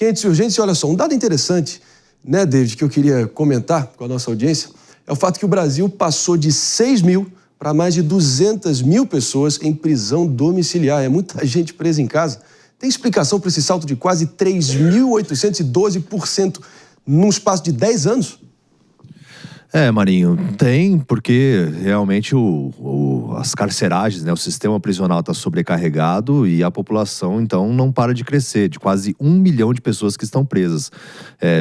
quentes e urgentes. E olha só, um dado interessante, né, David, que eu queria comentar com a nossa audiência, é o fato que o Brasil passou de 6 mil para mais de 200 mil pessoas em prisão domiciliar. É muita gente presa em casa. Tem explicação para esse salto de quase 3.812% num espaço de 10 anos? Marinho, tem, porque realmente as carceragens, né, o sistema prisional está sobrecarregado e a população, então, não para de crescer, de quase 1 milhão de pessoas que estão presas.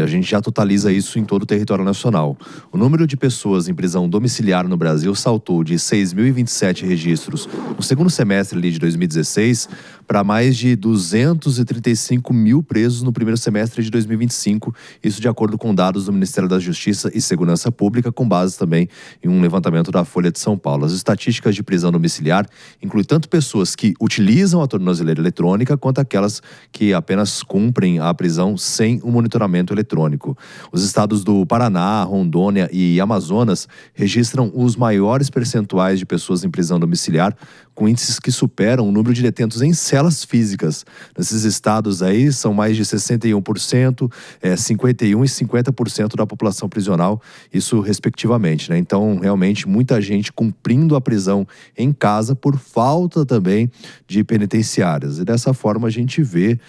A gente já totaliza isso em todo o território nacional. O número de pessoas em prisão domiciliar no Brasil saltou de 6.027 registros no segundo semestre ali de 2016 para mais de 235 mil presos no primeiro semestre de 2025, isso de acordo com dados do Ministério da Justiça e Segurança Pública, com base também em um levantamento da Folha de São Paulo. As estatísticas de prisão domiciliar incluem tanto pessoas que utilizam a tornozeleira eletrônica quanto aquelas que apenas cumprem a prisão sem o monitoramento eletrônico. Os estados do Paraná, Rondônia e Amazonas registram os maiores percentuais de pessoas em prisão domiciliar, com índices que superam o número de detentos em celas físicas. Nesses estados aí são mais de 61%, 51% e 50% da população prisional, isso respectivamente, né? Então, realmente, muita gente cumprindo a prisão em casa por falta também de penitenciárias. E dessa forma a gente vê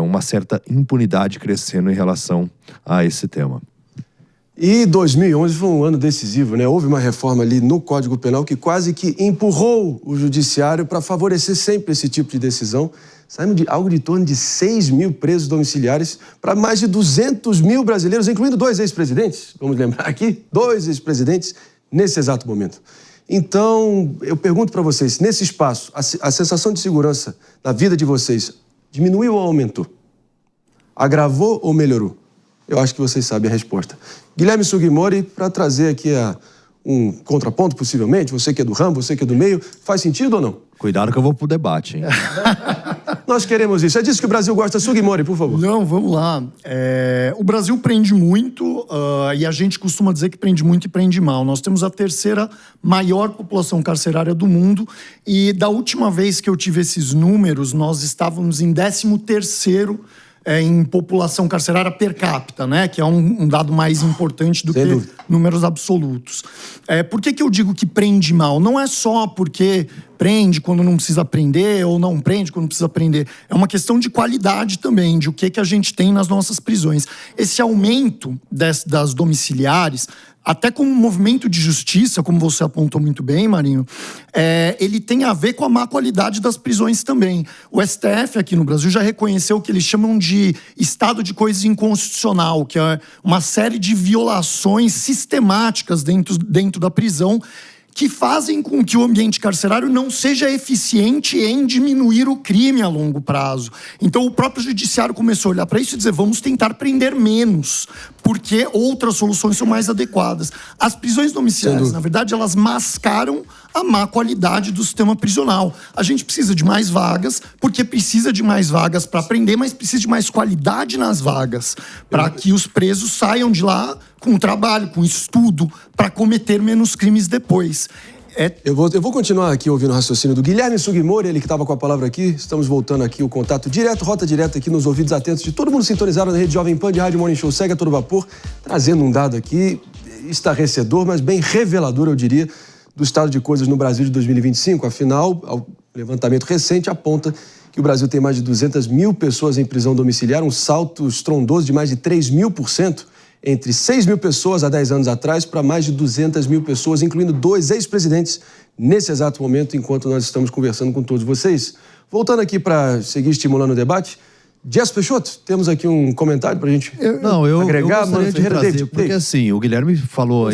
uma certa impunidade crescendo em relação a esse tema. E 2011 foi um ano decisivo, né? Houve uma reforma ali no Código Penal que quase que empurrou o judiciário para favorecer sempre esse tipo de decisão. Saímos de algo de torno de 6 mil presos domiciliares para mais de 200 mil brasileiros, incluindo 2 ex-presidentes, vamos lembrar aqui, 2 ex-presidentes nesse exato momento. Então, eu pergunto para vocês, nesse espaço, a sensação de segurança na vida de vocês diminuiu ou aumentou? Agravou ou melhorou? Eu acho que vocês sabem a resposta. Guilherme Sugimori, para trazer aqui um contraponto, possivelmente, você que é do ramo, você que é do meio, faz sentido ou não? Cuidado que eu vou pro debate, hein? Nós queremos isso. É disso que o Brasil gosta. Sugimori, por favor. Não, vamos lá. O Brasil prende muito e a gente costuma dizer que prende muito e prende mal. Nós temos a terceira maior população carcerária do mundo e da última vez que eu tive esses números, nós estávamos em 13º em população carcerária per capita, né? Que é um dado mais importante do que números absolutos. Por que eu digo que prende mal? Não é só porque prende quando não precisa prender ou não prende quando precisa prender. É uma questão de qualidade também, de o que a gente tem nas nossas prisões. Esse aumento das domiciliares, até como movimento de justiça, como você apontou muito bem, Marinho, ele tem a ver com a má qualidade das prisões também. O STF aqui no Brasil já reconheceu o que eles chamam de estado de coisas inconstitucional, que é uma série de violações sistemáticas dentro da prisão, que fazem com que o ambiente carcerário não seja eficiente em diminuir o crime a longo prazo. Então o próprio judiciário começou a olhar para isso e dizer, vamos tentar prender menos, porque outras soluções são mais adequadas. As prisões domiciliares, na verdade, elas mascaram a má qualidade do sistema prisional. A gente precisa de mais vagas, porque precisa de mais vagas para prender, mas precisa de mais qualidade nas vagas, para que os presos saiam de lá com trabalho, com estudo, para cometer menos crimes depois. Eu vou continuar aqui ouvindo o raciocínio do Guilherme Sugimori, ele que estava com a palavra aqui. Estamos voltando aqui o contato direto, rota direta aqui nos ouvidos atentos de todo mundo sintonizado na rede Jovem Pan de Rádio Morning Show. Segue a todo vapor, trazendo um dado aqui estarrecedor, mas bem revelador, eu diria, do estado de coisas no Brasil de 2025. Afinal, o levantamento recente aponta que o Brasil tem mais de 200 mil pessoas em prisão domiciliar, um salto estrondoso de mais de 3.000%, entre 6 mil pessoas há 10 anos atrás para mais de 200 mil pessoas, incluindo 2 ex-presidentes, nesse exato momento, enquanto nós estamos conversando com todos vocês. Voltando aqui para seguir estimulando o debate, Jess Peixoto, temos aqui um comentário para a gente agregar. Eu gostaria de trazer, porque assim, o Guilherme falou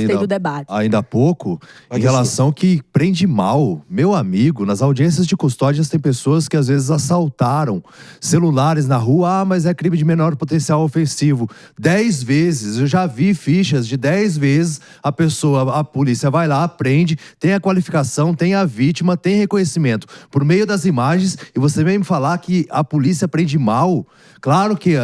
ainda há pouco em relação que prende mal. Meu amigo, nas audiências de custódias tem pessoas que às vezes assaltaram celulares na rua. Mas é crime de menor potencial ofensivo. 10 vezes, eu já vi fichas de 10 vezes, a polícia vai lá, prende, tem a qualificação, tem a vítima, tem reconhecimento por meio das imagens, e você vem me falar que a polícia prende mal. papel. Claro que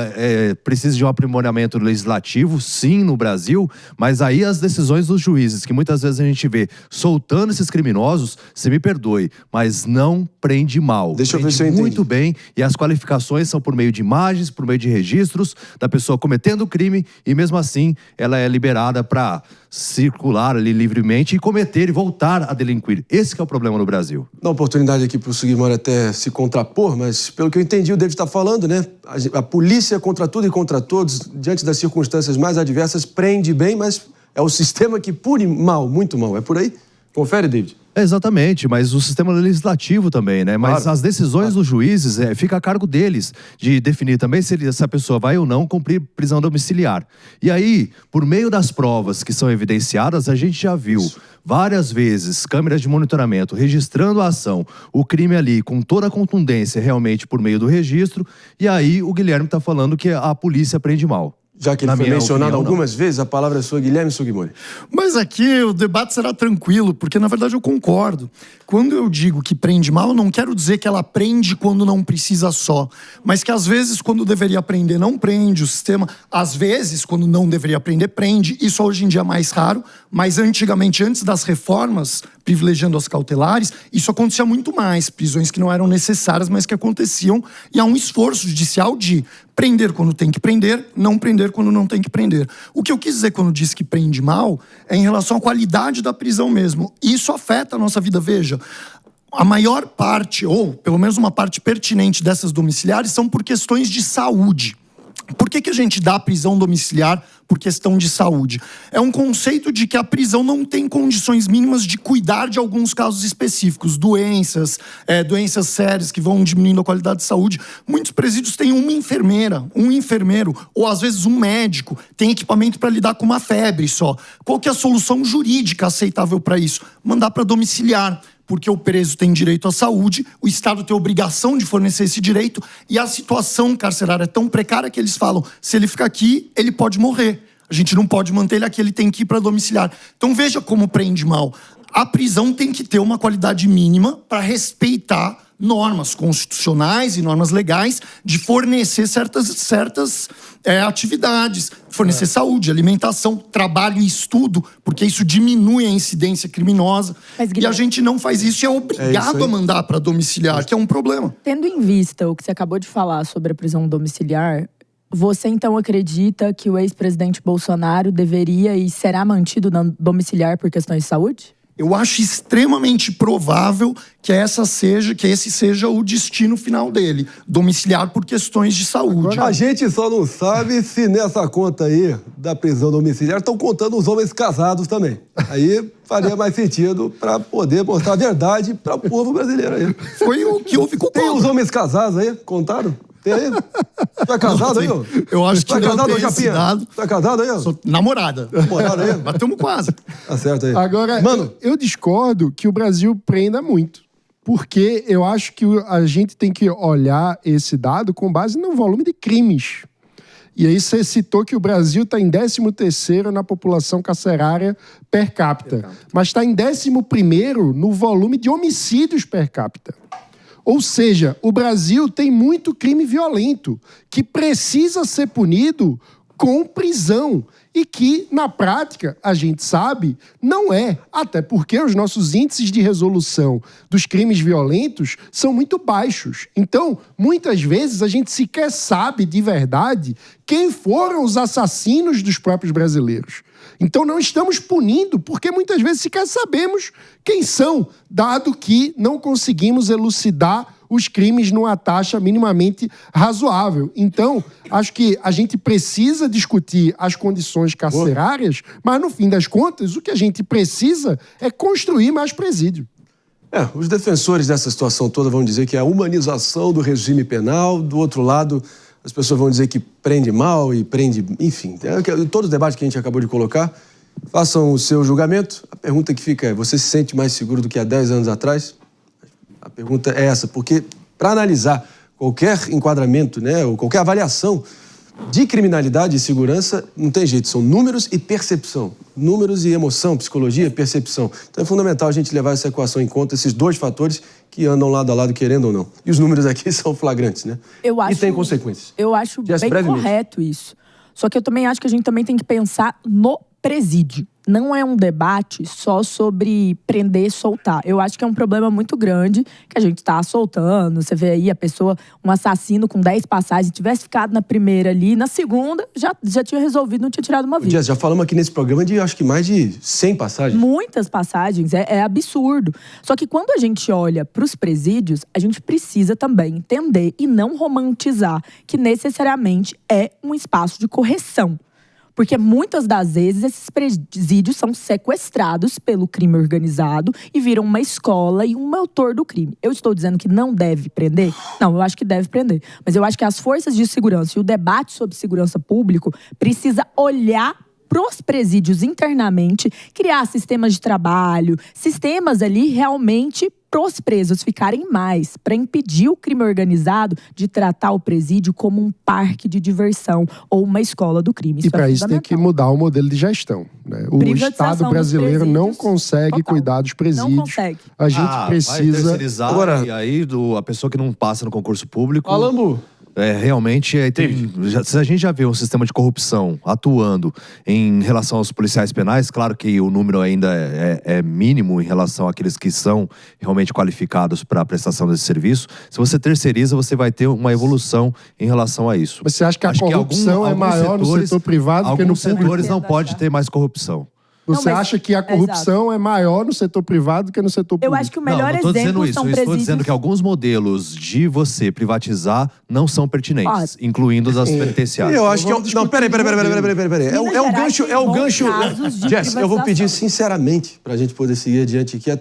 precisa de um aprimoramento legislativo, sim, no Brasil, mas aí as decisões dos juízes, que muitas vezes a gente vê soltando esses criminosos, você me perdoe, mas não prende mal. Deixa eu ver se eu entendi. Muito bem, e as qualificações são por meio de imagens, por meio de registros da pessoa cometendo o crime, e mesmo assim ela é liberada para circular ali livremente e cometer e voltar a delinquir. Esse que é o problema no Brasil. Dá uma oportunidade aqui para o Sugimori até se contrapor, mas pelo que eu entendi, o David está falando, né? A polícia contra tudo e contra todos, diante das circunstâncias mais adversas, prende bem, mas é o sistema que pune mal, muito mal. É por aí? Confere, David. Exatamente, mas o sistema legislativo também, né? Mas Claro. as decisões dos juízes fica a cargo deles de definir também se essa pessoa vai ou não cumprir prisão domiciliar. E aí, por meio das provas que são evidenciadas, a gente já viu várias vezes câmeras de monitoramento registrando a ação, o crime ali com toda a contundência realmente por meio do registro, e aí o Guilherme está falando que a polícia prende mal. Já que ele Na foi minha mencionado opinião, algumas vezes, a palavra é sua, Guilherme Sugimori. Mas aqui o debate será tranquilo, porque na verdade eu concordo. Quando eu digo que prende mal, eu não quero dizer que ela prende quando não precisa só, mas que às vezes quando deveria prender não prende, o sistema, às vezes quando não deveria prender, prende. Isso hoje em dia é mais raro, mas antigamente, antes das reformas, privilegiando as cautelares, isso acontecia muito mais, prisões que não eram necessárias, mas que aconteciam, e há um esforço judicial de prender quando tem que prender, não prender quando não tem que prender. O que eu quis dizer quando disse que prende mal é em relação à qualidade da prisão mesmo. Isso afeta a nossa vida. Veja, a maior parte, ou pelo menos uma parte pertinente dessas domiciliares, são por questões de saúde. Por que a gente dá prisão domiciliar por questão de saúde? É um conceito de que a prisão não tem condições mínimas de cuidar de alguns casos específicos, doenças sérias que vão diminuindo a qualidade de saúde. Muitos presídios têm uma enfermeira, um enfermeiro, ou às vezes um médico, tem equipamento para lidar com uma febre só. Qual que é a solução jurídica aceitável para isso? Mandar para domiciliar. Porque o preso tem direito à saúde, o Estado tem a obrigação de fornecer esse direito, e a situação carcerária é tão precária que eles falam, se ele ficar aqui, ele pode morrer. A gente não pode manter ele aqui, ele tem que ir para domiciliar. Então veja como prende mal. A prisão tem que ter uma qualidade mínima para respeitar normas constitucionais e normas legais de fornecer certas atividades, fornecer saúde, alimentação, trabalho e estudo, porque isso diminui a incidência criminosa. Mas, e a gente não faz isso e é obrigado a mandar para domiciliar, que é um problema. Tendo em vista o que você acabou de falar sobre a prisão domiciliar, você então acredita que o ex-presidente Bolsonaro deveria e será mantido na domiciliar por questões de saúde? Eu acho extremamente provável que esse seja o destino final dele. Domiciliar por questões de saúde. A gente só não sabe se nessa conta aí da prisão domiciliar estão contando os homens casados também. Aí faria mais sentido para poder mostrar a verdade para o povo brasileiro aí. Foi o que houve com o Tem Paulo. os homens casados aí? Contaram? Tem aí? Tu é casado aí, ó? Eu acho que Tu é não casado, tem ô, esse Japinha? dado. Tu é casado aí, ó? Sou namorada. Namorado aí? Batemos quase. Tá certo aí. Agora, Mano, eu discordo que o Brasil prenda muito. Porque eu acho que a gente tem que olhar esse dado com base no volume de crimes. E aí você citou que o Brasil está em 13º na população carcerária per capita. Mas está em 11º no volume de homicídios per capita. Ou seja, o Brasil tem muito crime violento que precisa ser punido com prisão e que, na prática, a gente sabe, não é. Até porque os nossos índices de resolução dos crimes violentos são muito baixos. Então, muitas vezes, a gente sequer sabe de verdade quem foram os assassinos dos próprios brasileiros. Então, não estamos punindo, porque muitas vezes sequer sabemos quem são, dado que não conseguimos elucidar os crimes numa taxa minimamente razoável. Então, acho que a gente precisa discutir as condições carcerárias, mas, no fim das contas, o que a gente precisa é construir mais presídio. Os defensores dessa situação toda vão dizer que é a humanização do regime penal, do outro lado, as pessoas vão dizer que prende mal e prende... Enfim, todo o debate que a gente acabou de colocar, façam o seu julgamento. A pergunta que fica é, você se sente mais seguro do que há 10 anos atrás? A pergunta é essa, porque para analisar qualquer enquadramento, né, ou qualquer avaliação de criminalidade e segurança, não tem jeito, são números e percepção. Números e emoção, psicologia, percepção. Então é fundamental a gente levar essa equação em conta, esses dois fatores que andam lado a lado, querendo ou não. E os números aqui são flagrantes, né? E tem consequências. Eu acho Jess, bem brevemente. correto isso. Só que eu também acho que a gente também tem que pensar no presídio. Não é um debate só sobre prender e soltar. Eu acho que é um problema muito grande que a gente tá soltando. Você vê aí a pessoa, um assassino com 10 passagens, se tivesse ficado na primeira ali, na segunda, já tinha resolvido, não tinha tirado uma vida. Jess, já falamos aqui nesse programa de, acho que mais de 100 passagens. Muitas passagens, é absurdo. Só que quando a gente olha para os presídios, a gente precisa também entender e não romantizar que necessariamente é um espaço de correção. Porque muitas das vezes esses presídios são sequestrados pelo crime organizado e viram uma escola e um motor do crime. Eu estou dizendo que não deve prender? Não, eu acho que deve prender. Mas eu acho que as forças de segurança e o debate sobre segurança pública precisa olhar para os presídios internamente, criar sistemas de trabalho, sistemas ali realmente para os presos ficarem mais, para impedir o crime organizado de tratar o presídio como um parque de diversão ou uma escola do crime. E para isso tem que mudar o modelo de gestão, né? O Estado brasileiro não consegue cuidar dos presídios. Não consegue. A gente precisa... Agora, e aí a pessoa que não passa no concurso público... Alambu. Realmente, se a gente já vê um sistema de corrupção atuando em relação aos policiais penais, claro que o número ainda é mínimo em relação àqueles que são realmente qualificados para a prestação desse serviço. Se você terceiriza, você vai ter uma evolução em relação a isso. Você acha que a corrupção é maior no setor privado que no público? Alguns setores não pode ter mais corrupção. Você acha que a corrupção é maior no setor privado do que no setor público? Eu acho que o melhor exemplo são presídios... Eu estou dizendo que alguns modelos de você privatizar não são pertinentes, incluindo os das penitenciárias. Eu acho que... Não, peraí. É o gancho... Jess, eu vou pedir sinceramente pra gente poder seguir adiante aqui até